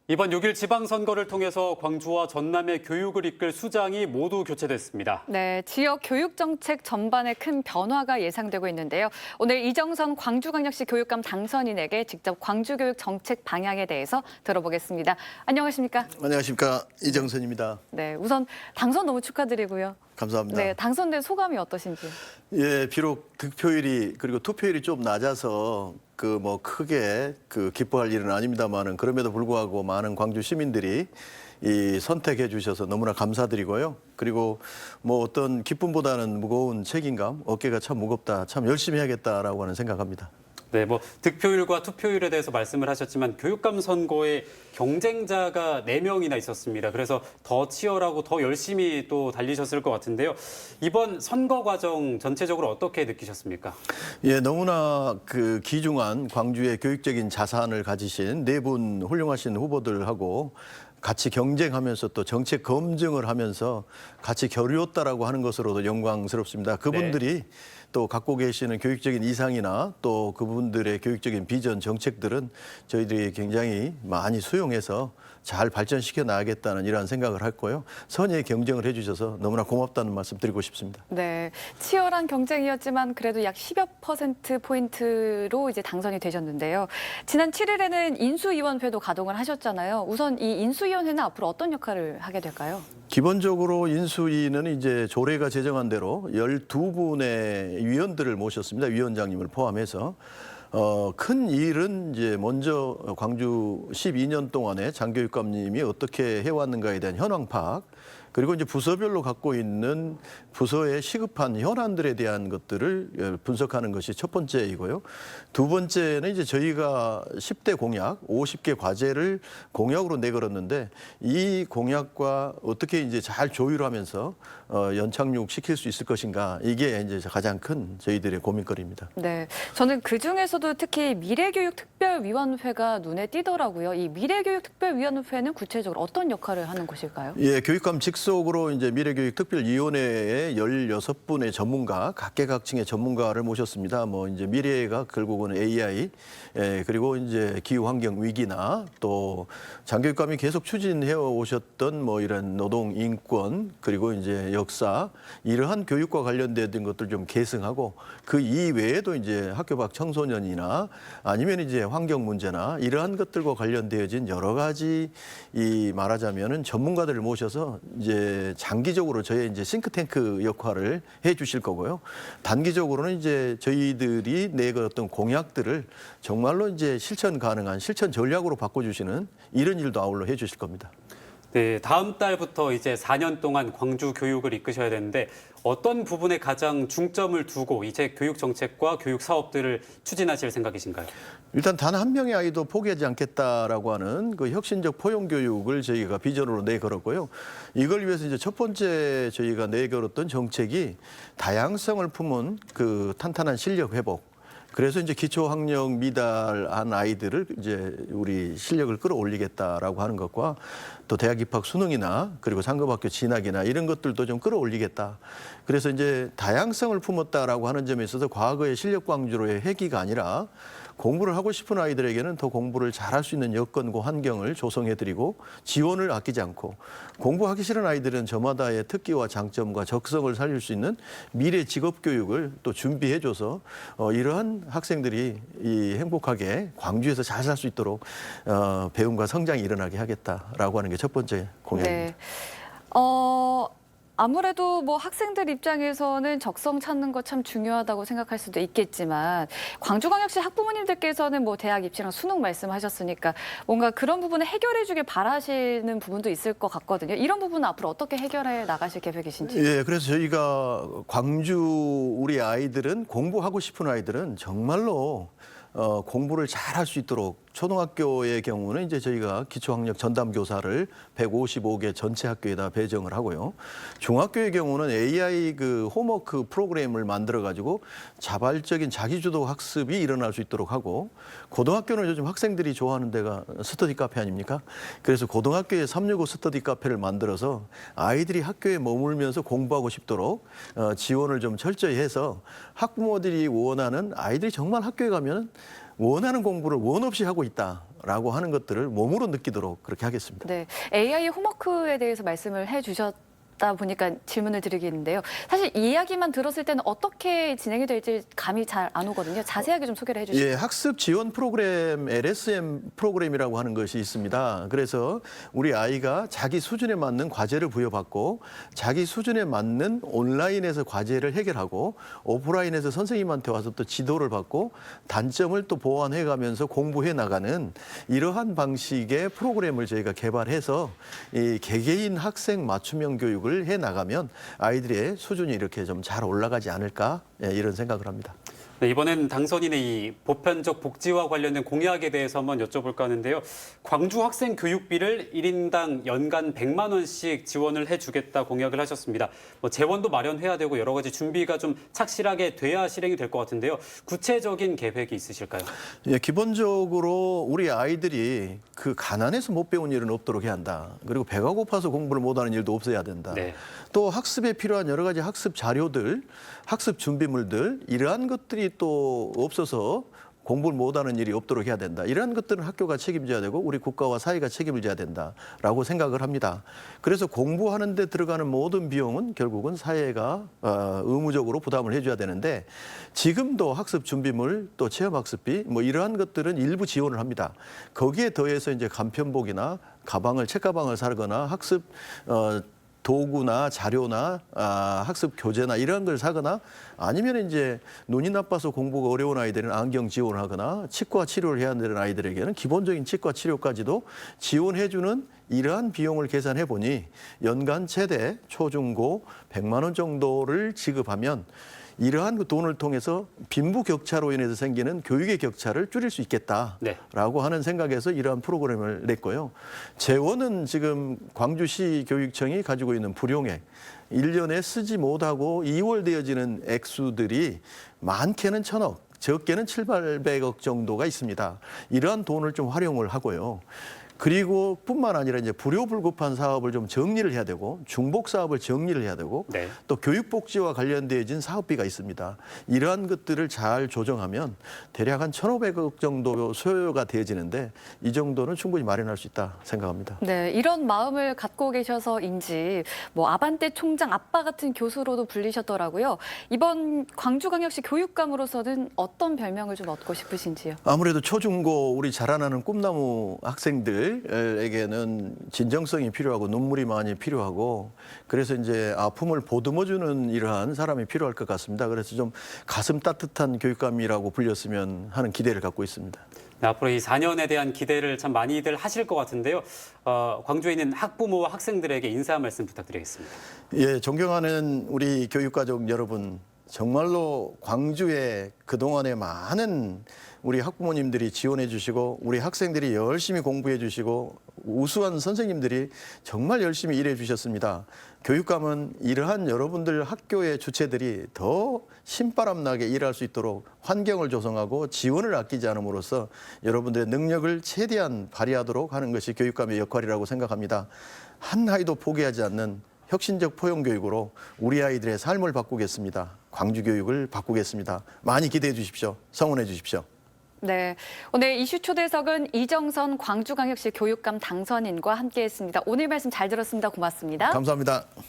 이번 6일 지방선거를 통해서 광주와 전남의 교육을 이끌 수장이 모두 교체됐습니다. 네, 지역 교육 정책 전반에 큰 변화가 예상되고 있는데요. 오늘 이정선 광주광역시 교육감 당선인에게 직접 광주교육 정책 방향에 대해서 들어보겠습니다. 안녕하십니까? 안녕하십니까. 이정선입니다. 네, 우선 당선 너무 축하드리고요. 감사합니다. 네, 당선된 소감이 어떠신지? 예, 비록 득표율이 그리고 투표율이 좀 낮아서 크게 기뻐할 일은 아닙니다만은 그럼에도 불구하고 많은 광주 시민들이 이 선택해 주셔서 너무나 감사드리고요. 그리고 어떤 기쁨보다는 무거운 책임감, 어깨가 참 무겁다, 참 열심히 해야겠다라고 하는 생각합니다. 네, 득표율과 투표율에 대해서 말씀을 하셨지만 교육감 선거에 경쟁자가 4명이나 있었습니다. 그래서 더 치열하고 더 열심히 또 달리셨을 것 같은데요. 이번 선거 과정 전체적으로 어떻게 느끼셨습니까? 예, 너무나 귀중한 광주의 교육적인 자산을 가지신 4분 훌륭하신 후보들하고 같이 경쟁하면서 또 정책 검증을 하면서 같이 겨루었다라고 하는 것으로도 영광스럽습니다. 그분들이 또 갖고 계시는 교육적인 이상이나 또 그분들의 교육적인 비전 정책들은 저희들이 굉장히 많이 수용해서 잘 발전시켜 나가겠다는 이러한 생각을 했고요. 선의의 경쟁을 해주셔서 너무나 고맙다는 말씀 드리고 싶습니다. 네, 치열한 경쟁이었지만 그래도 약 10여 %포인트로 이제 당선이 되셨는데요. 지난 7일에는 인수위원회도 가동을 하셨잖아요. 우선 이 인수위원회는 앞으로 어떤 역할을 하게 될까요? 기본적으로 인수위는 이제 조례가 제정한 대로 12분의 위원들을 모셨습니다. 위원장님을 포함해서. 큰 일은 이제 먼저 광주 12년 동안에 장교육감님이 어떻게 해왔는가에 대한 현황 파악, 그리고 이제 부서별로 갖고 있는 부서의 시급한 현안들에 대한 것들을 분석하는 것이 첫 번째이고요. 두 번째는 이제 저희가 10대 공약, 50개 과제를 공약으로 내걸었는데 이 공약과 어떻게 이제 잘 조율하면서 연착륙 시킬 수 있을 것인가, 이게 이제 가장 큰 저희들의 고민거리입니다. 네, 저는 그 중에서도 특히 미래교육특별위원회가 눈에 띄더라고요. 이 미래교육특별위원회는 구체적으로 어떤 역할을 하는 곳일까요? 예, 교육감 직속으로 이제 미래교육특별위원회에 16분의 전문가, 각계각층의 전문가를 모셨습니다. 이제 미래가 결국은 AI, 그리고 이제 기후환경 위기나 또 장교육감이 계속 추진해 오셨던 이런 노동 인권, 그리고 이제 역사, 이러한 교육과 관련된 것들 좀 계승하고 그 이외에도 이제 학교 밖 청소년이나 아니면 이제 환경 문제나 이러한 것들과 관련되어진 여러 가지 말하자면은 전문가들을 모셔서 이제 장기적으로 저희 이제 싱크탱크 역할을 해 주실 거고요. 단기적으로는 이제 저희들이 내걸었던 공약들을 정말로 이제 실천 가능한 실천 전략으로 바꿔주시는 이런 일도 아울러 해 주실 겁니다. 네, 다음 달부터 이제 4년 동안 광주 교육을 이끄셔야 되는데 어떤 부분에 가장 중점을 두고 이제 교육 정책과 교육 사업들을 추진하실 생각이신가요? 일단 단 한 명의 아이도 포기하지 않겠다라고 하는 그 혁신적 포용 교육을 저희가 비전으로 내걸었고요. 이걸 위해서 이제 첫 번째 저희가 내걸었던 정책이 다양성을 품은 그 탄탄한 실력 회복. 그래서 이제 기초학력 미달한 아이들을 이제 우리 실력을 끌어올리겠다라고 하는 것과 또 대학 입학 수능이나 그리고 상급학교 진학이나 이런 것들도 좀 끌어올리겠다. 그래서 이제 다양성을 품었다라고 하는 점에 있어서 과거의 실력 광주로의 회귀가 아니라 공부를 하고 싶은 아이들에게는 더 공부를 잘할 수 있는 여건과 환경을 조성해드리고 지원을 아끼지 않고 공부하기 싫은 아이들은 저마다의 특기와 장점과 적성을 살릴 수 있는 미래 직업 교육을 또 준비해줘서 이러한 학생들이 행복하게 광주에서 잘 살 수 있도록 배움과 성장이 일어나게 하겠다라고 하는 게 첫 번째 공약입니다. 네. 아무래도 학생들 입장에서는 적성 찾는 거 참 중요하다고 생각할 수도 있겠지만 광주광역시 학부모님들께서는 대학 입시랑 수능 말씀하셨으니까 뭔가 그런 부분을 해결해 주길 바라시는 부분도 있을 것 같거든요. 이런 부분은 앞으로 어떻게 해결해 나가실 계획이신지. 예, 그래서 저희가 광주 우리 아이들은 공부하고 싶은 아이들은 정말로 공부를 잘 할 수 있도록 초등학교의 경우는 이제 저희가 기초학력 전담 교사를 155개 전체 학교에다 배정을 하고요. 중학교의 경우는 AI 홈워크 프로그램을 만들어 가지고 자발적인 자기주도 학습이 일어날 수 있도록 하고, 고등학교는 요즘 학생들이 좋아하는 데가 스터디 카페 아닙니까? 그래서 고등학교에 365 스터디 카페를 만들어서 아이들이 학교에 머물면서 공부하고 싶도록 지원을 좀 철저히 해서 학부모들이 원하는, 아이들이 정말 학교에 가면 원하는 공부를 원 없이 하고 있다. 있구나라고 하는 것들을 몸으로 느끼도록 그렇게 하겠습니다. 네, AI 홈워크에 대해서 말씀을 해주셨다 보니까 질문을 드리겠는데요. 사실 이 이야기만 들었을 때는 어떻게 진행이 될지 감이 잘 안 오거든요. 자세하게 좀 소개를 해주시죠. 예, 학습 지원 프로그램 LSM 프로그램이라고 하는 것이 있습니다. 그래서 우리 아이가 자기 수준에 맞는 과제를 부여받고 자기 수준에 맞는 온라인에서 과제를 해결하고 오프라인에서 선생님한테 와서 또 지도를 받고 단점을 또 보완해 가면서 공부해 나가는 이러한 방식의 프로그램을 저희가 개발해서 이 개개인 학생 맞춤형 교육을 해 나가면 아이들의 수준이 이렇게 좀 잘 올라가지 않을까, 예, 이런 생각을 합니다. 네, 이번엔 당선인의 이 보편적 복지와 관련된 공약에 대해서 한번 여쭤볼까 하는데요. 광주 학생 교육비를 1인당 연간 100만 원씩 지원을 해주겠다 공약을 하셨습니다. 뭐 재원도 마련해야 되고 여러 가지 준비가 좀 착실하게 돼야 실행이 될 것 같은데요. 구체적인 계획이 있으실까요? 예, 기본적으로 우리 아이들이 그 가난해서 못 배운 일은 없도록 해야 한다. 그리고 배가 고파서 공부를 못하는 일도 없어야 된다. 네. 또 학습에 필요한 여러 가지 학습 자료들, 학습 준비물들 이러한 것들이 또 없어서 공부를 못하는 일이 없도록 해야 된다. 이러한 것들은 학교가 책임져야 되고 우리 국가와 사회가 책임을 져야 된다라고 생각을 합니다. 그래서 공부하는 데 들어가는 모든 비용은 결국은 사회가 의무적으로 부담을 해줘야 되는데 지금도 학습 준비물 또 체험학습비 뭐 이러한 것들은 일부 지원을 합니다. 거기에 더해서 이제 간편복이나 가방을 책가방을 사거나 학습 도구나 자료나 학습 교재나 이런 걸 사거나 아니면 이제 눈이 나빠서 공부가 어려운 아이들은 안경 지원을 하거나 치과 치료를 해야 되는 아이들에게는 기본적인 치과 치료까지도 지원해주는 이러한 비용을 계산해 보니 연간 최대 초중고 100만 원 정도를 지급하면 이러한 그 돈을 통해서 빈부 격차로 인해서 생기는 교육의 격차를 줄일 수 있겠다라고 네. 하는 생각에서 이러한 프로그램을 냈고요. 재원은 지금 광주시 교육청이 가지고 있는 불용액, 1년에 쓰지 못하고 2월 되어지는 액수들이 많게는 1,000억, 적게는 700억 정도가 있습니다. 이러한 돈을 좀 활용을 하고요. 그리고 뿐만 아니라 이제 불효불급한 사업을 좀 정리를 해야 되고 중복 사업을 정리를 해야 되고 네. 또 교육복지와 관련되어진 사업비가 있습니다. 이러한 것들을 잘 조정하면 대략 한 1,500억 정도 소요가 되어지는데 이 정도는 충분히 마련할 수 있다 생각합니다. 네, 이런 마음을 갖고 계셔서인지 뭐 아반떼 총장 아빠 같은 교수로도 불리셨더라고요. 이번 광주광역시 교육감으로서는 어떤 별명을 좀 얻고 싶으신지요? 아무래도 초중고 우리 자라나는 꿈나무 학생들에게는 진정성이 필요하고 눈물이 많이 필요하고 그래서 이제 아픔을 보듬어주는 이러한 사람이 필요할 것 같습니다. 그래서 좀 가슴 따뜻한 교육감이라고 불렸으면 하는 기대를 갖고 있습니다. 네, 앞으로 이 4년에 대한 기대를 참 많이들 하실 것 같은데요. 광주에 있는 학부모와 학생들에게 인사 말씀 부탁드리겠습니다. 예, 존경하는 우리 교육가족 여러분, 정말로 광주에 그동안에 많은 우리 학부모님들이 지원해 주시고 우리 학생들이 열심히 공부해 주시고 우수한 선생님들이 정말 열심히 일해 주셨습니다. 교육감은 이러한 여러분들 학교의 주체들이 더 신바람 나게 일할 수 있도록 환경을 조성하고 지원을 아끼지 않음으로써 여러분들의 능력을 최대한 발휘하도록 하는 것이 교육감의 역할이라고 생각합니다. 한 아이도 포기하지 않는 혁신적 포용교육으로 우리 아이들의 삶을 바꾸겠습니다. 광주 교육을 바꾸겠습니다. 많이 기대해 주십시오. 성원해 주십시오. 네, 오늘 이슈 초대석은 이정선 광주광역시 교육감 당선인과 함께했습니다. 오늘 말씀 잘 들었습니다. 고맙습니다. 감사합니다.